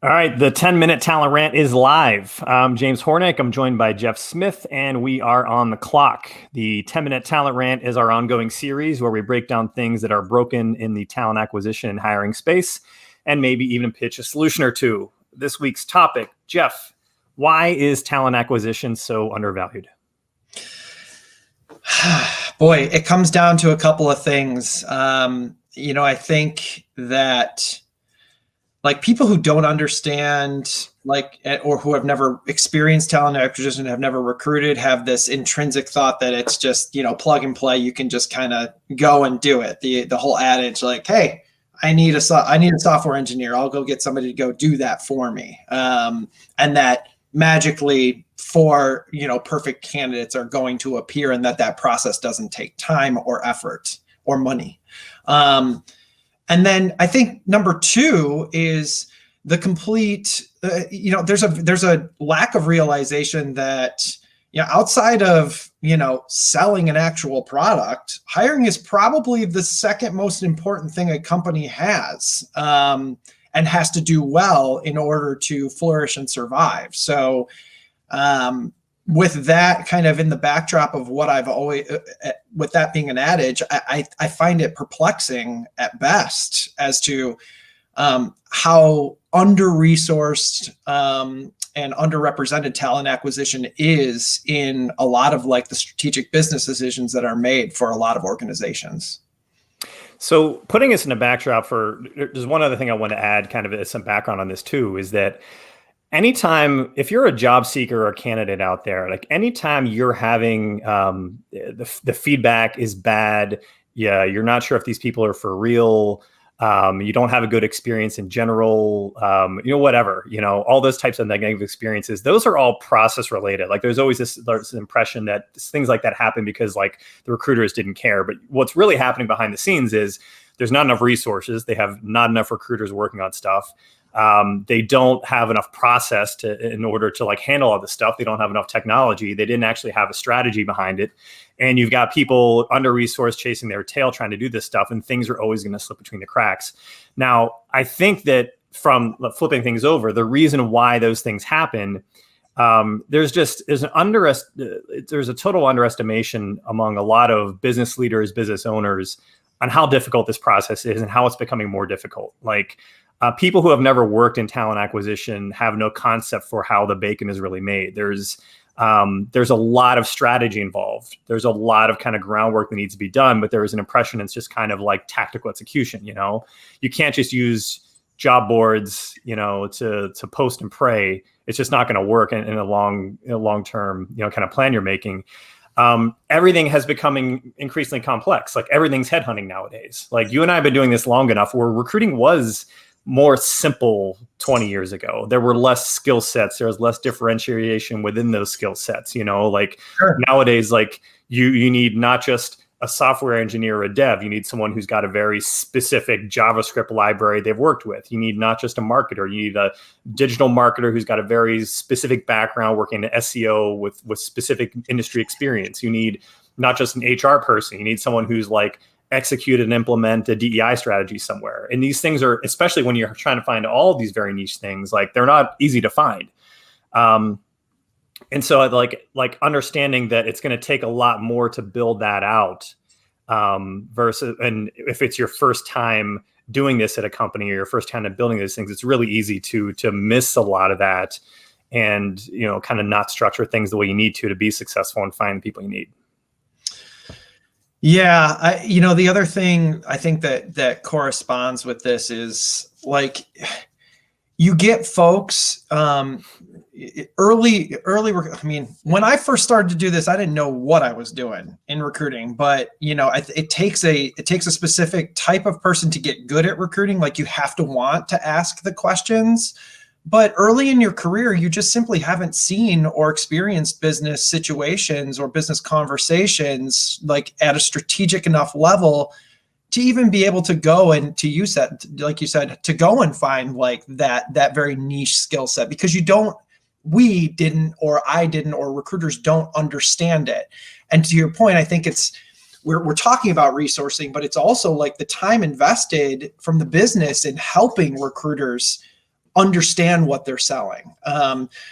All right, the 10-minute talent rant is live. I'm James Hornick. I'm joined by Jeff Smith, and we are on the clock. The 10-minute talent rant is our ongoing series where we break down things that are broken in the talent acquisition and hiring space, and maybe even pitch a solution or two. This week's topic, Jeff, why is talent acquisition so undervalued? Boy, it comes down to a couple of things. I think that people who don't understand, or who have never experienced talent acquisition, have never recruited, have this intrinsic thought that it's just, plug and play. You can just kind of go and do it. The whole adage, hey, I need a software engineer. I'll go get somebody to go do that for me. And that magically perfect candidates are going to appear, and that process doesn't take time or effort or money. And then I think number two is the complete, there's a lack of realization that, outside of, selling an actual product, hiring is probably the second most important thing a company has, and has to do well in order to flourish and survive. So, with that kind of in the backdrop of what I've always, with that being an adage, I find it perplexing at best as to how under-resourced and underrepresented talent acquisition is in a lot of the strategic business decisions that are made for a lot of organizations. So putting us in a backdrop there's one other thing I want to add kind of as some background on this too, is that anytime, if you're a job seeker or candidate out there, anytime you're having the feedback is bad, you're not sure if these people are for real, you don't have a good experience in general, whatever, all those types of negative experiences, those are all process related. There's always this impression that things like that happen because the recruiters didn't care. But what's really happening behind the scenes is there's not enough resources. They have not enough recruiters working on stuff. They don't have enough process in order to handle all this stuff. They don't have enough technology. They didn't actually have a strategy behind it. And you've got people under-resourced chasing their tail trying to do this stuff, and things are always going to slip between the cracks. Now, I think that from flipping things over, the reason why those things happen, there's a total underestimation among a lot of business leaders, business owners, on how difficult this process is and how it's becoming more difficult. People who have never worked in talent acquisition have no concept for how the bacon is really made. There's a lot of strategy involved. There's a lot of kind of groundwork that needs to be done, but there is an impression it's just kind of tactical execution. You can't just use job boards, to post and pray. It's just not going to work in a long term, kind of plan you're making. Everything has becoming increasingly complex. Everything's headhunting nowadays. You and I have been doing this long enough where recruiting was more simple 20 years ago. There were less skill sets. There was less differentiation within those skill sets. Sure. Nowadays, you need not just a software engineer or a dev. You need someone who's got a very specific JavaScript library they've worked with. You need not just a marketer. You need a digital marketer who's got a very specific background working in SEO with specific industry experience. You need not just an HR person. You need someone who's execute and implement a DEI strategy somewhere. And these things are, especially when you're trying to find all these very niche things, they're not easy to find. And so understanding that it's going to take a lot more to build that out, versus, and if it's your first time doing this at a company or your first time of building these things, it's really easy to miss a lot of that and, kind of not structure things the way you need to be successful and find the people you need. Yeah, the other thing I think that corresponds with this is you get folks early. When I first started to do this, I didn't know what I was doing in recruiting, but it takes a specific type of person to get good at recruiting. You have to want to ask the questions. But early in your career, you just simply haven't seen or experienced business situations or business conversations at a strategic enough level to even be able to go and to use that, like you said, to go and find that very niche skill set, because we didn't, or I didn't, or recruiters don't understand it. And to your point, I think we're talking about resourcing, but it's also the time invested from the business in helping recruiters understand what they're selling.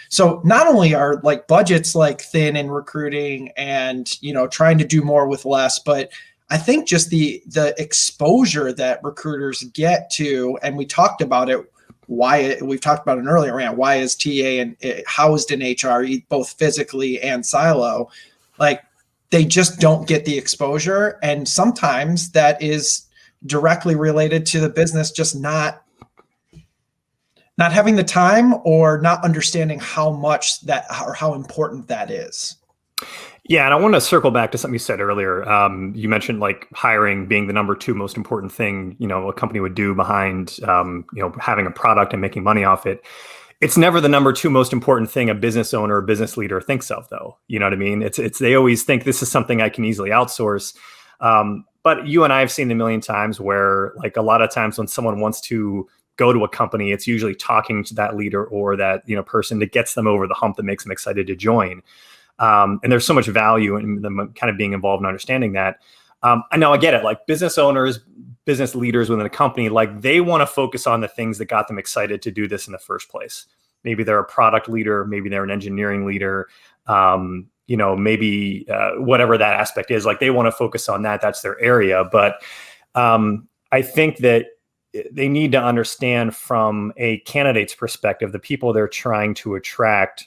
So not only are like budgets like thin in recruiting and, trying to do more with less, but I think just the exposure that recruiters get to, and we talked about it, we've talked about an earlier rant, why is TA and housed in HR, both physically and silo, like they just don't get the exposure. And sometimes that is directly related to the business just not having the time or not understanding how much that or how important that is. Yeah, and I want to circle back to something you said earlier. You mentioned like hiring being the number 2 most important thing, a company would do behind, having a product and making money off it. It's never the number 2 most important thing a business owner or business leader thinks of, though. You know what I mean? It's they always think this is something I can easily outsource. But you and I have seen a million times where, like, a lot of times when someone wants to go to a company, it's usually talking to that leader or that person that gets them over the hump, that makes them excited to join. And there's so much value in them kind of being involved and understanding that. I know, I get it. Like, business owners, business leaders within a company, like, they want to focus on the things that got them excited to do this in the first place. Maybe they're a product leader, maybe they're an engineering leader, maybe whatever that aspect is. Like, they want to focus on that. That's their area. But I think that they need to understand from a candidate's perspective, the people they're trying to attract,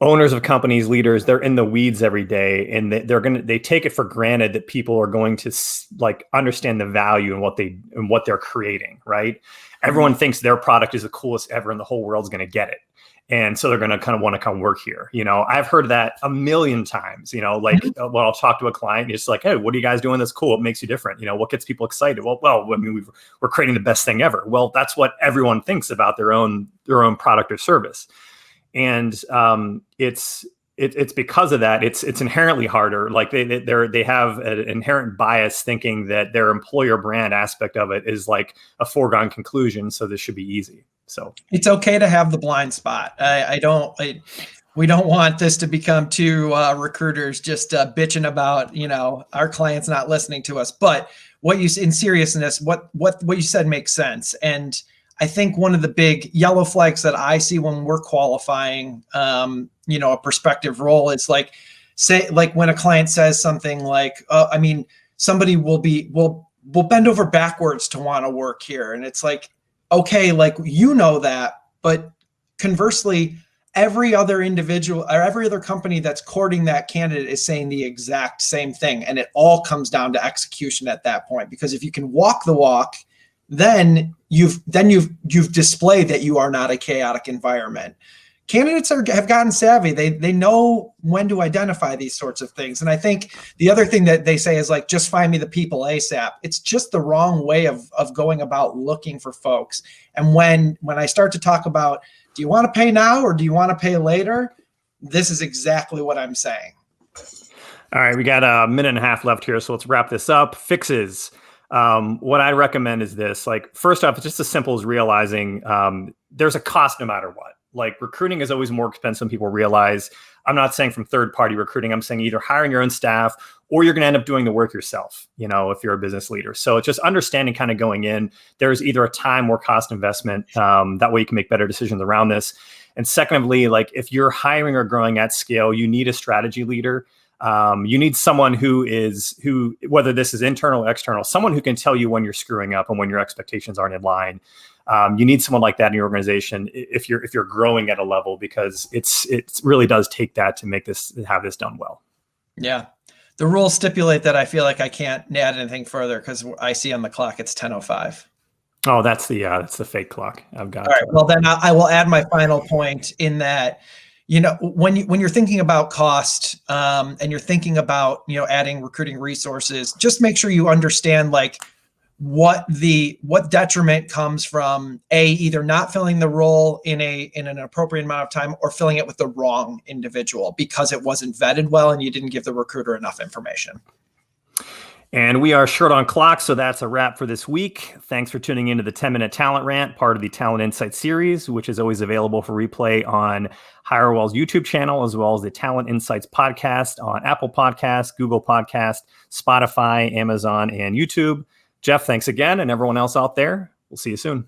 owners of companies, leaders, they're in the weeds every day, and they take it for granted that people are going to like understand the value in what they're creating, right? Everyone thinks their product is the coolest ever and the whole world's going to get it. And so they're going to kind of want to come work here. I've heard that a million times, when I'll talk to a client, it's like, hey, what are you guys doing that's cool? What makes you different? What gets people excited? Well, I mean, we're creating the best thing ever. Well, that's what everyone thinks about their own product or service. And it's because of that, it's inherently harder. Like they have an inherent bias thinking that their employer brand aspect of it is like a foregone conclusion. So this should be easy. So it's okay to have the blind spot. We don't want this to become two recruiters just bitching about, our clients not listening to us. But in seriousness, what you said makes sense. And I think one of the big yellow flags that I see when we're qualifying, a prospective role is like when a client says something like, somebody will bend over backwards to want to work here. And it's like, okay, like, that, but conversely, every other individual or every other company that's courting that candidate is saying the exact same thing. And it all comes down to execution at that point, because if you can walk the walk, then you've displayed that you are not a chaotic environment. Candidates have gotten savvy. They know when to identify these sorts of things. And I think the other thing that they say is like, just find me the people ASAP. It's just the wrong way of going about looking for folks. And when I start to talk about, do you want to pay now or do you want to pay later? This is exactly what I'm saying. All right, we got a minute and a half left here, so let's wrap this up. Fixes. What I recommend is this. Like, first off, it's just as simple as realizing there's a cost no matter what. Like, recruiting is always more expensive than people realize. I'm not saying from third-party recruiting. I'm saying either hiring your own staff or you're going to end up doing the work yourself, if you're a business leader. So it's just understanding kind of going in. There's either a time or cost investment. That way you can make better decisions around this. And secondly, like, if you're hiring or growing at scale, you need a strategy leader. You need someone who whether this is internal or external, someone who can tell you when you're screwing up and when your expectations aren't in line. You need someone like that in your organization if you're growing at a level, because it really does take that to have this done well. Yeah. The rules stipulate that I feel like I can't add anything further because I see on the clock it's 10:05. Oh, that's the fake clock. I've got. All right. Well, then I will add my final point in that, when you're thinking about cost and you're thinking about, adding recruiting resources, just make sure you understand like what detriment comes from either not filling the role in an appropriate amount of time or filling it with the wrong individual because it wasn't vetted well and you didn't give the recruiter enough information. And we are short on clock, so that's a wrap for this week. Thanks for tuning into the 10-Minute Talent Rant, part of the Talent Insights series, which is always available for replay on HireWell's YouTube channel, as well as the Talent Insights podcast on Apple Podcasts, Google Podcasts, Spotify, Amazon, and YouTube. Jeff, thanks again, and everyone else out there. We'll see you soon.